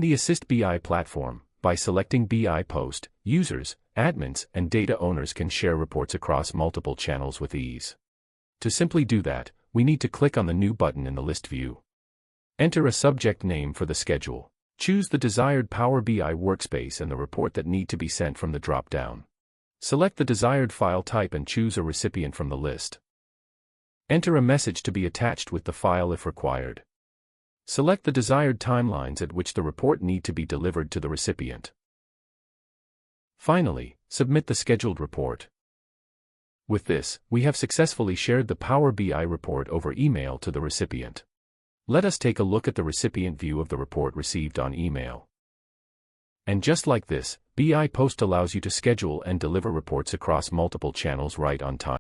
the Assist BI platform, by selecting BI Post, users, admins, and data owners can share reports across multiple channels with ease. To simply do that, we need to click on the New button in the list view. Enter a subject name for the schedule. Choose the desired Power BI workspace and the report that need to be sent from the drop-down. Select the desired file type and choose a recipient from the list. Enter a message to be attached with the file if required. Select the desired timelines at which the report need to be delivered to the recipient. Finally, submit the scheduled report. With this, we have successfully shared the Power BI report over email to the recipient. Let us take a look at the recipient view of the report received on email. And just like this, BI Post allows you to schedule and deliver reports across multiple channels right on time.